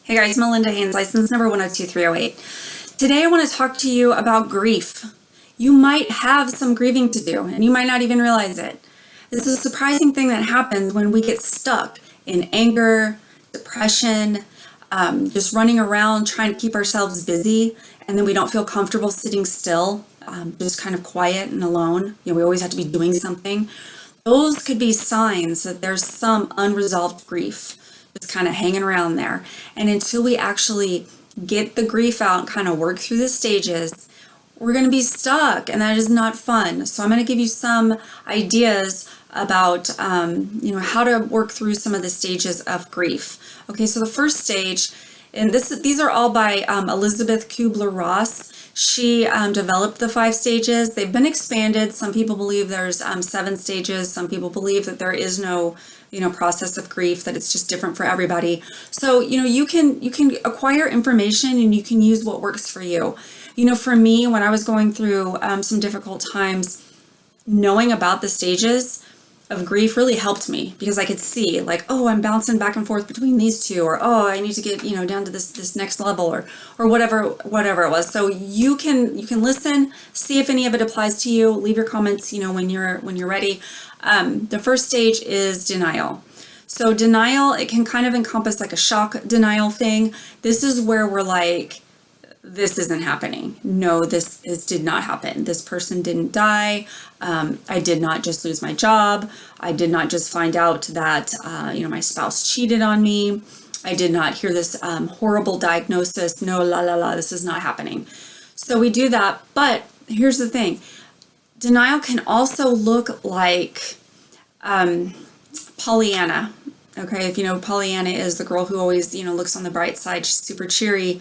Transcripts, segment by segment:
Hey guys, Melinda Haynes, license number 102308. Today I want to talk to you about grief. You might have some grieving to do, and you might not even realize it. This is a surprising thing that happens when we get stuck in anger, depression, just running around trying to keep ourselves busy, and then we don't feel comfortable sitting still, just kind of quiet and alone. We always have to be doing something. Those could be signs that there's some unresolved grief just kind of hanging around there. And until we actually get the grief out and kind of work through the stages, we're going to be stuck, and that is not fun. So I'm going to give you some ideas about how to work through some of the stages of grief. Okay, so the first stage, and these are all by Elisabeth Kulber Ross. She developed the 5 stages. They've been expanded. Some people believe there's 7 stages. Some people believe that there is no process of grief, that it's just different for everybody. So you can acquire information and you can use what works for you. For me, when I was going through some difficult times, knowing about the stages of grief really helped me, because I could see, like, oh, I'm bouncing back and forth between these two, or oh, I need to get down to this next level, or whatever it was. So you can listen, see if any of it applies to you. Leave your comments when you're ready. The first stage is denial. So denial, it can kind of encompass like a shock denial thing. This is where we're like, this isn't happening. No, this did not happen. This person didn't die. I did not just lose my job. I did not just find out that my spouse cheated on me. I did not hear this horrible diagnosis. No, this is not happening. So we do that. But here's the thing. Denial can also look like Pollyanna. Okay, if Pollyanna is the girl who always looks on the bright side. She's super cheery.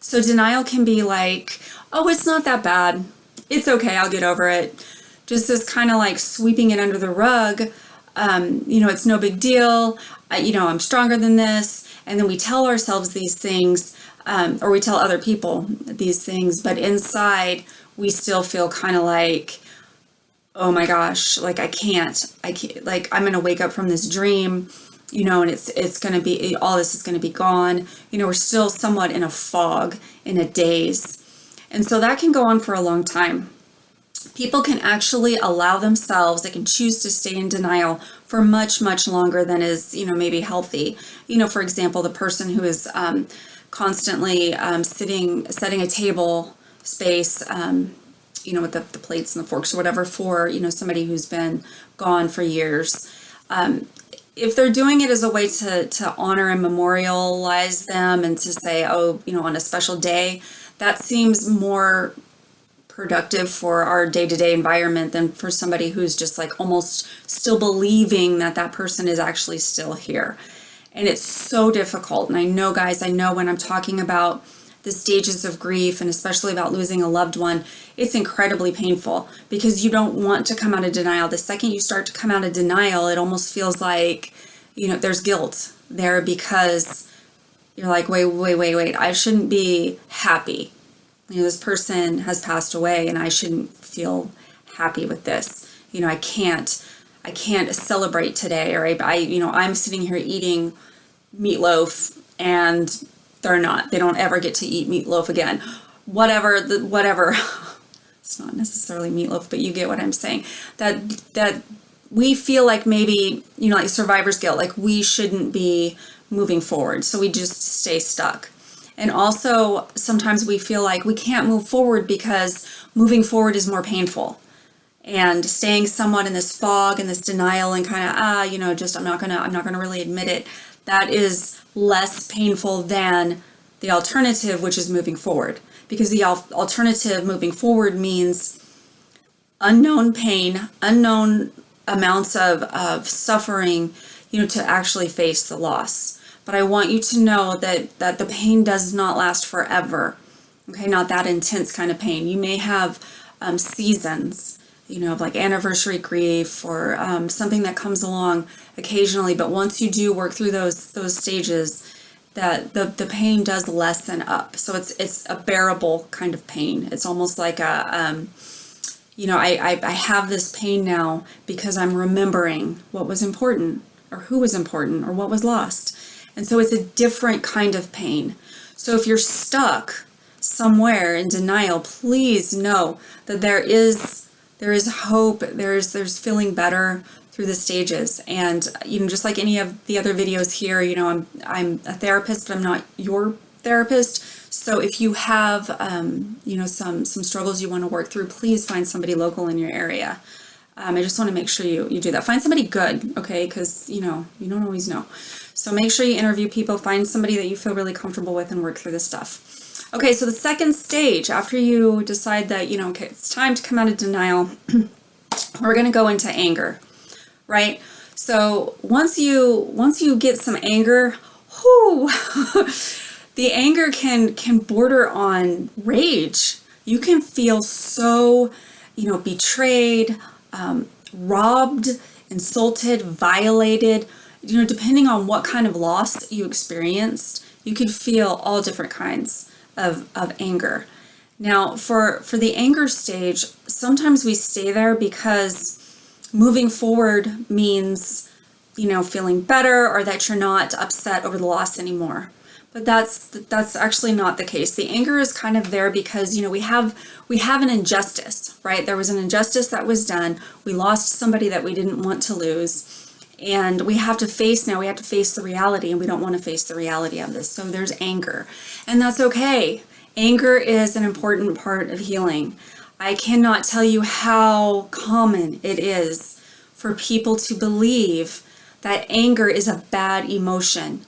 So denial can be like, oh, it's not that bad. It's okay. I'll get over it. Just this kind of like sweeping it under the rug. It's no big deal. I'm stronger than this. And then we tell ourselves these things, or we tell other people these things, but inside we still feel kind of like, oh my gosh, like I can't, like I'm going to wake up from this dream, and it's going to be, all this is going to be gone. We're still somewhat in a fog, in a daze. And so that can go on for a long time. People can actually allow themselves, they can choose to stay in denial for much, much longer than is, maybe healthy. For example, the person who is constantly setting a table space, with the plates and the forks or whatever for, somebody who's been gone for years. If they're doing it as a way to honor and memorialize them and to say, oh, on a special day, that seems more productive for our day-to-day environment than for somebody who's just like almost still believing that that person is actually still here. And it's so difficult. And I know, guys, when I'm talking about the stages of grief, and especially about losing a loved one, it's incredibly painful because you don't want to come out of denial. The second you start to come out of denial, it almost feels like, there's guilt there because you're like, wait, I shouldn't be happy. This person has passed away and I shouldn't feel happy with this. I can't celebrate today, or I'm sitting here eating meatloaf and they don't ever get to eat meatloaf again. Whatever. It's not necessarily meatloaf, but you get what I'm saying. That we feel like maybe, like survivor's guilt, like we shouldn't be moving forward. So we just stay stuck. And also sometimes we feel like we can't move forward because moving forward is more painful. And staying somewhat in this fog and this denial and kind of, I'm not gonna really admit it. That is less painful than the alternative, which is moving forward. Because the alternative, moving forward, means unknown pain, unknown amounts of suffering, to actually face the loss. But I want you to know that the pain does not last forever. Okay, not that intense kind of pain. You may have seasons, of like anniversary grief or something that comes along occasionally. But once you do work through those stages, that the pain does lessen up. So it's a bearable kind of pain. It's almost like I have this pain now because I'm remembering what was important, or who was important, or what was lost. And so it's a different kind of pain. So if you're stuck somewhere in denial, please know that there is hope, there's feeling better through the stages. And just like any of the other videos here, I'm a therapist, but I'm not your therapist. So if you have some struggles you want to work through, please find somebody local in your area. I just want to make sure you do that. Find somebody good, okay? Because you don't always know. So make sure you interview people, find somebody that you feel really comfortable with, and work through this stuff. Okay, so the second stage, after you decide that, okay, it's time to come out of denial, we're going to go into anger, right? So once you get some anger, the anger can border on rage. You can feel so, betrayed, robbed, insulted, violated, depending on what kind of loss you experienced, you could feel all different kinds of anger. Now, for the anger stage, sometimes we stay there because moving forward means, feeling better, or that you're not upset over the loss anymore. But that's actually not the case. The anger is kind of there because, we have an injustice, right? There was an injustice that was done. We lost somebody that we didn't want to lose. And we have to face the reality, and we don't want to face the reality of this. So there's anger, and that's okay. Anger is an important part of healing. I cannot tell you how common it is for people to believe that anger is a bad emotion.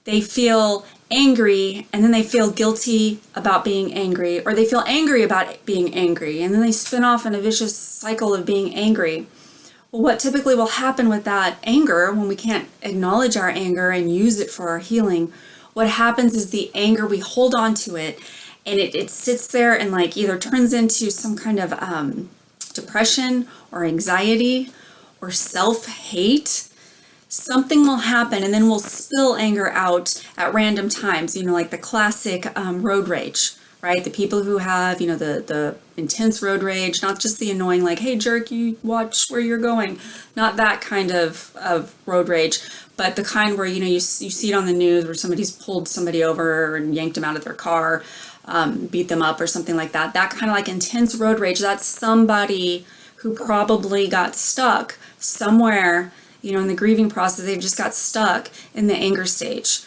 They feel angry, and then they feel guilty about being angry, or they feel angry about being angry, and then they spin off in a vicious cycle of being angry. Well, what typically will happen with that anger, when we can't acknowledge our anger and use it for our healing, what happens is the anger, we hold on to it, and it sits there and either turns into some kind of depression or anxiety or self-hate. Something will happen, and then we'll spill anger out at random times, like the classic road rage, right? The people who have, the intense road rage, not just the annoying, hey, jerk, you watch where you're going. Not that kind of road rage, but the kind where, you see it on the news where somebody's pulled somebody over and yanked them out of their car, beat them up or something like that. That kind of intense road rage, that's somebody who probably got stuck somewhere, in the grieving process. They just got stuck in the anger stage.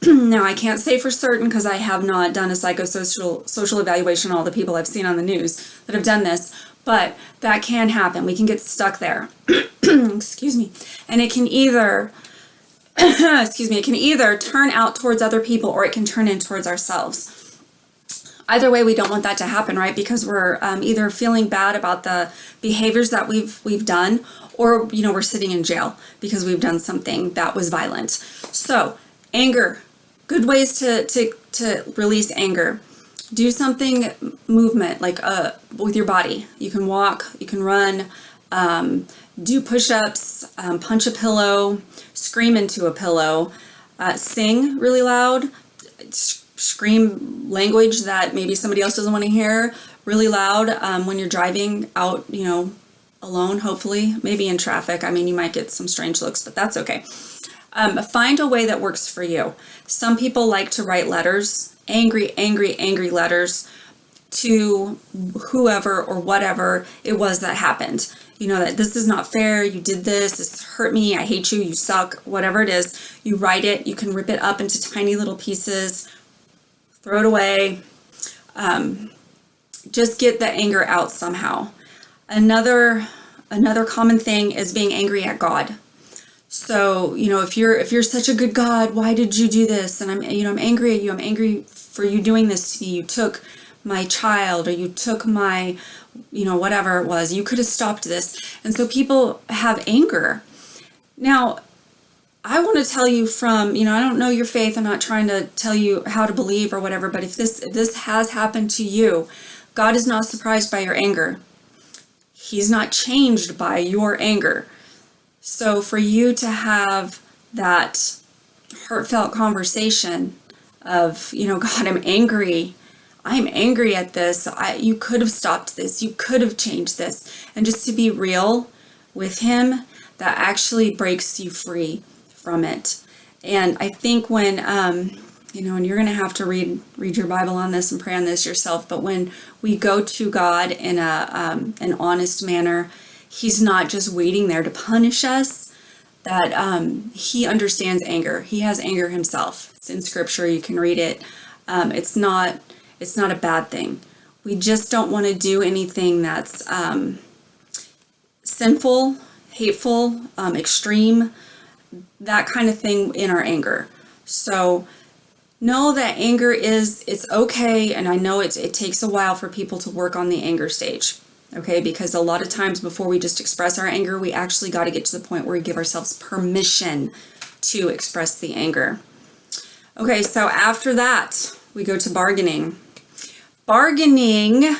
Now, I can't say for certain because I have not done a social evaluation on all the people I've seen on the news that have done this, but that can happen. We can get stuck there. Excuse me. And it can either, it can either turn out towards other people, or it can turn in towards ourselves. Either way, we don't want that to happen, right? Because we're either feeling bad about the behaviors that we've done, or we're sitting in jail because we've done something that was violent. So anger, good ways to release anger. Do something movement with your body. You can walk, you can run, do push-ups, punch a pillow, scream into a pillow, sing really loud, scream language that maybe somebody else doesn't want to hear really loud when you're driving out, alone, hopefully, maybe in traffic. You might get some strange looks, but that's okay. Find a way that works for you. Some people like to write letters, angry letters to whoever or whatever it was that happened. That this is not fair, you did this hurt me, I hate you, you suck, whatever it is. You write it, you can rip it up into tiny little pieces, throw it away. Just get the anger out somehow. Another common thing is being angry at God. So, if you're such a good God, why did you do this? And I'm angry at you. I'm angry for you doing this to me. You took my child, or you took my, whatever it was. You could have stopped this. And so people have anger. Now, I want to tell you from, I don't know your faith. I'm not trying to tell you how to believe or whatever, but if this has happened to you, God is not surprised by your anger. He's not changed by your anger. So for you to have that heartfelt conversation of, God, I'm angry at this. You could have stopped this. You could have changed this. And just to be real with him, that actually breaks you free from it. And I think when, and you're going to have to read your Bible on this and pray on this yourself, but when we go to God in an honest manner, he's not just waiting there to punish us, that he understands anger. He has anger himself. It's in scripture. You can read it. It's not a bad thing. We just don't want to do anything that's sinful, hateful, extreme, that kind of thing in our anger. So know that anger it's okay, and I know it takes a while for people to work on the anger stage, okay? Because a lot of times before we just express our anger, we actually got to get to the point where we give ourselves permission to express the anger. Okay, so after that, we go to bargaining. Bargaining,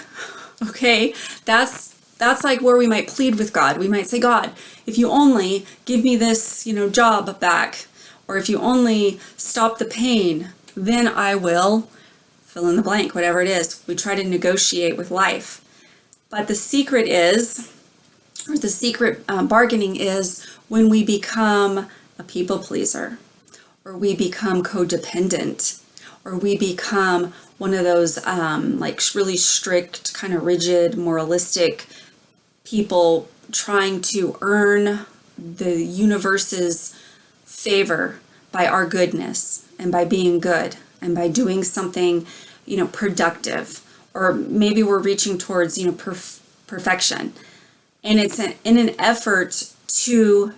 okay, that's like where we might plead with God. We might say, God, if you only give me this, job back, or if you only stop the pain, then I will fill in the blank, whatever it is. We try to negotiate with life. But the secret bargaining is when we become a people pleaser, or we become codependent, or we become one of those really strict, kind of rigid, moralistic people trying to earn the universe's favor by our goodness and by being good and by doing something, productive, or maybe we're reaching towards, perfection. And it's in an effort to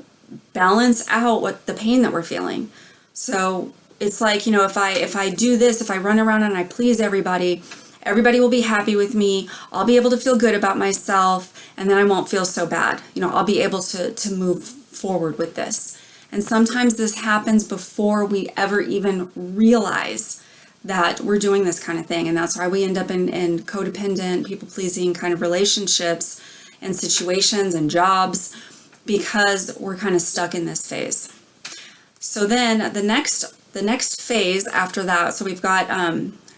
balance out what the pain that we're feeling. So it's like, if I do this, if I run around and I please everybody will be happy with me. I'll be able to feel good about myself, and then I won't feel so bad. I'll be able to move forward with this. And sometimes this happens before we ever even realize that we're doing this kind of thing. And that's why we end up in codependent, people-pleasing kind of relationships and situations and jobs, because we're kind of stuck in this phase. So then the next phase after that, so we've got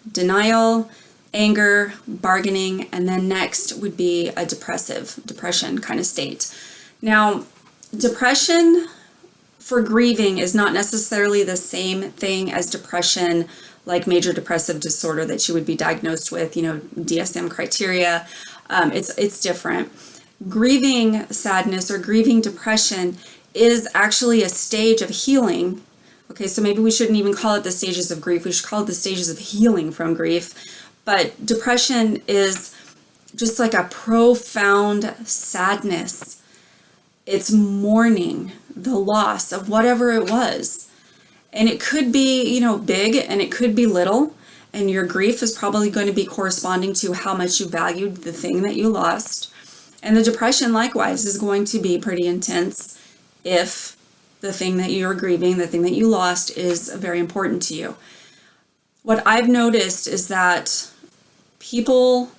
denial, anger, bargaining, and then next would be a depression kind of state. Now, depression for grieving is not necessarily the same thing as depression, like major depressive disorder that you would be diagnosed with, DSM criteria. It's different. Grieving sadness or grieving depression is actually a stage of healing. Okay, so maybe we shouldn't even call it the stages of grief. We should call it the stages of healing from grief. But depression is just like a profound sadness. It's mourning the loss of whatever it was. And it could be, big, and it could be little. And your grief is probably going to be corresponding to how much you valued the thing that you lost. And the depression, likewise, is going to be pretty intense if the thing that you're grieving, the thing that you lost, is very important to you. What I've noticed is that people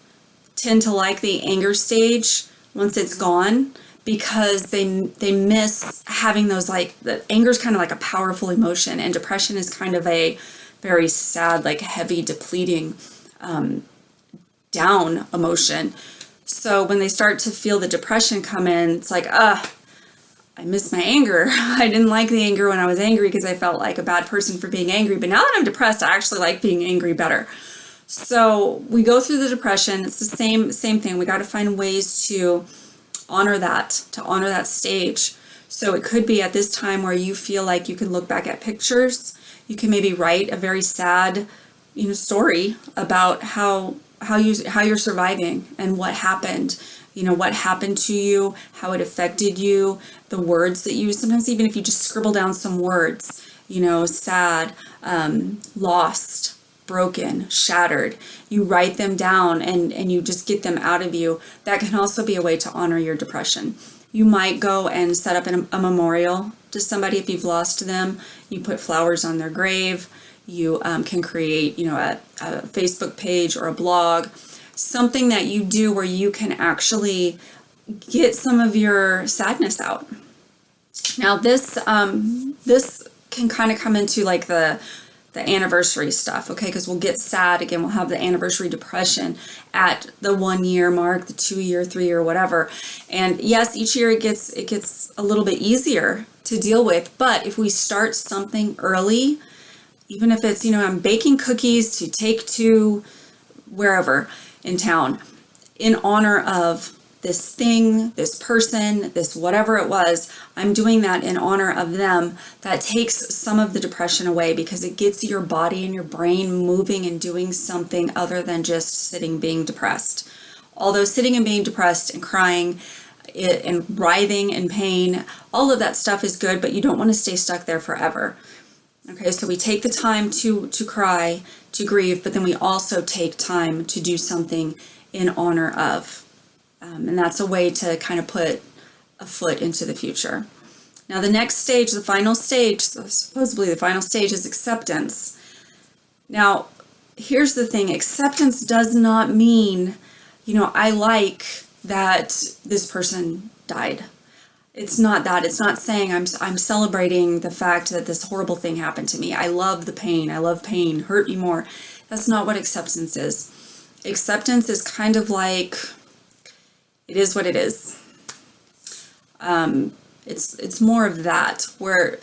tend to like the anger stage once it's gone, because they miss having those, the anger is kind of like a powerful emotion, and depression is kind of a very sad, heavy, depleting, down emotion. So when they start to feel the depression come in, it's like, I miss my anger. I didn't like the anger when I was angry because I felt like a bad person for being angry. But now that I'm depressed, I actually like being angry better. So we go through the depression. It's the same thing. We got to find ways to honor that stage. So it could be at this time where you feel like you can look back at pictures. You can maybe write a very sad, story about how you're surviving and what happened. What happened to you, how it affected you, the words that you, sometimes even if you just scribble down some words, sad, lost, broken, shattered, you write them down and you just get them out of you. That can also be a way to honor your depression. You might go and set up a memorial to somebody if you've lost them. You put flowers on their grave. You can create, a Facebook page or a blog, something that you do where you can actually get some of your sadness out. Now this can kind of come into the anniversary stuff, okay? Because we'll get sad again. We'll have the anniversary depression at the 1 year mark, the 2 year, 3 year, whatever. And yes, each year it gets a little bit easier to deal with. But if we start something early, even if it's, I'm baking cookies to take to wherever in town in honor of this thing, this person, this whatever it was, I'm doing that in honor of them. That takes some of the depression away because it gets your body and your brain moving and doing something other than just sitting being depressed. Although sitting and being depressed and crying and writhing in pain, all of that stuff is good, but you don't want to stay stuck there forever. Okay, so we take the time to cry, to grieve, but then we also take time to do something in honor of. And that's a way to kind of put a foot into the future. Now, the next stage, the final stage, supposedly the final stage is acceptance. Now, here's the thing. Acceptance does not mean, I like that this person died. It's not that. It's not saying I'm celebrating the fact that this horrible thing happened to me. I love the pain. I love pain. Hurt me more. That's not what acceptance is. Acceptance is kind of like, it is what it is. It's more of that, where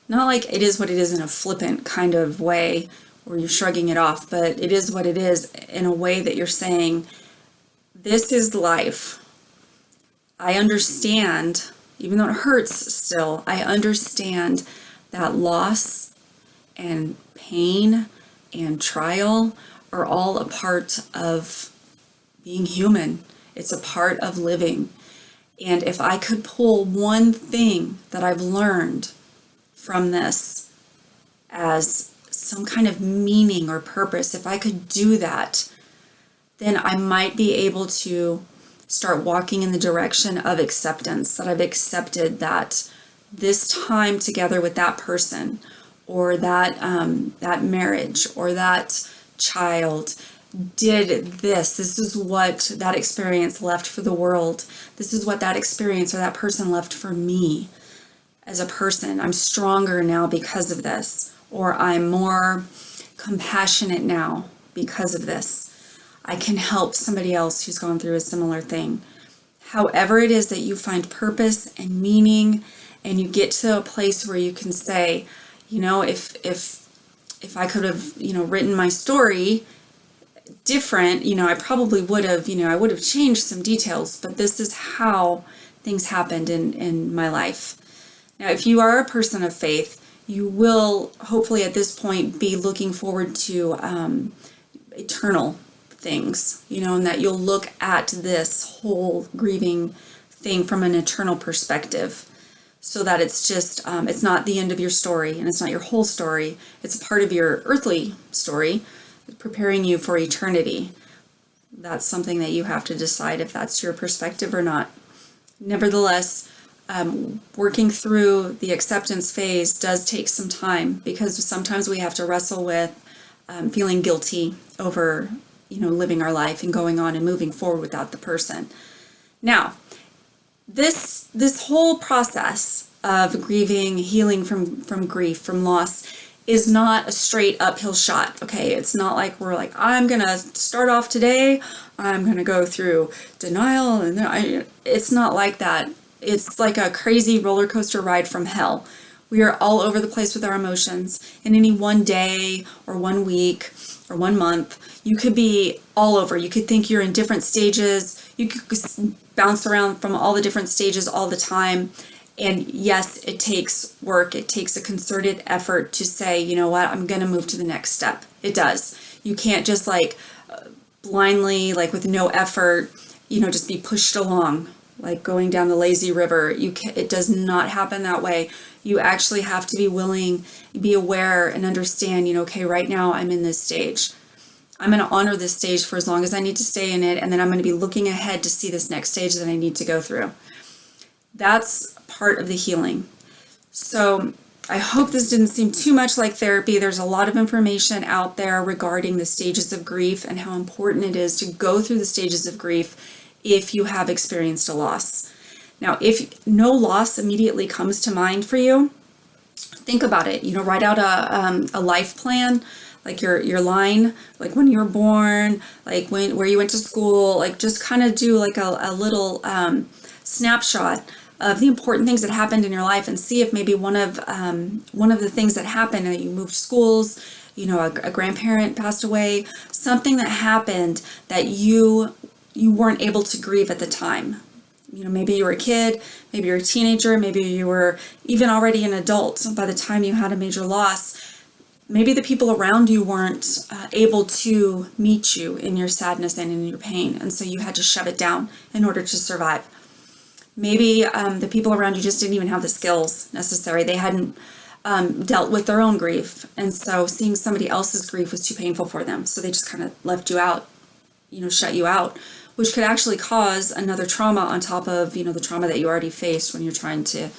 not like it is what it is in a flippant kind of way where you're shrugging it off, but it is what it is in a way that you're saying, this is life. I understand, even though it hurts still, I understand that loss and pain and trial are all a part of being human. It's a part of living. And if I could pull one thing that I've learned from this as some kind of meaning or purpose, if I could do that, then I might be able to start walking in the direction of acceptance, that I've accepted that this time together with that person or that marriage or that child did this. This is what that experience left for the world. This is what that experience or that person left for me as a person. I'm stronger now because of this, or I'm more compassionate now because of this. I can help somebody else who's gone through a similar thing. However it is that you find purpose and meaning, and you get to a place where you can say, if I could have, written my story different, I probably would have, I would have changed some details, but this is how things happened in my life. Now, if you are a person of faith, you will hopefully at this point be looking forward to eternal things, and that you'll look at this whole grieving thing from an eternal perspective, so that it's just, it's not the end of your story and it's not your whole story. It's a part of your earthly story, preparing you for eternity. That's something that you have to decide if that's your perspective or not. Nevertheless, working through the acceptance phase does take some time, because sometimes we have to wrestle with feeling guilty over, living our life and going on and moving forward without the person. Now, this whole process of grieving, healing from grief, from loss, is not a straight uphill shot. Okay, it's not like we're like, I'm gonna start off today, I'm gonna go through denial, and it's not like that. It's like a crazy roller coaster ride from hell. We are all over the place with our emotions. In any one day or 1 week or 1 month, you could be all over. You could think you're in different stages. You could bounce around from all the different stages all the time. And yes, it takes work. It takes a concerted effort to say, you know what, I'm going to move to the next step. It does. You can't just blindly, with no effort, just be pushed along, like going down the lazy river. It does not happen that way. You actually have to be willing, be aware and understand, okay, right now I'm in this stage. I'm going to honor this stage for as long as I need to stay in it. And then I'm going to be looking ahead to see this next stage that I need to go through. That's part of the healing. So I hope this didn't seem too much like therapy. There's a lot of information out there regarding the stages of grief and how important it is to go through the stages of grief if you have experienced a loss. Now, if no loss immediately comes to mind for you, think about it. Write out a life plan, like your line, like when you were born, like where you went to school, like just kind of do like a little snapshot of the important things that happened in your life, and see if maybe one of the things that happened, you moved schools, a grandparent passed away, something that happened that you weren't able to grieve at the time. Maybe you were a kid, maybe you're a teenager, maybe you were even already an adult by the time you had a major loss. Maybe the people around you weren't able to meet you in your sadness and in your pain, and so you had to shove it down in order to survive. Maybe the people around you just didn't even have the skills necessary. They hadn't dealt with their own grief, and so seeing somebody else's grief was too painful for them, so they just kind of left you out, shut you out, which could actually cause another trauma on top of the trauma that you already faced when you're trying to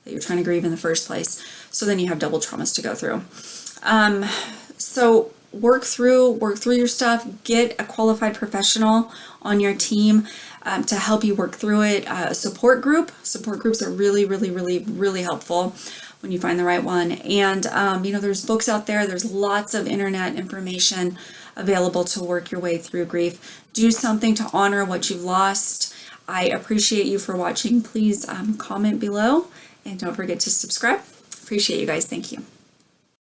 grieve in the first place. So then you have double traumas to go through. So work through your stuff. Get a qualified professional on your team to help you work through it. Support groups are really, really, really, really helpful when you find the right one. And there's books out there. There's lots of internet information available to work your way through grief. Do something to honor what you've lost. I appreciate you for watching. Please comment below, and don't forget to subscribe. Appreciate you guys. Thank you.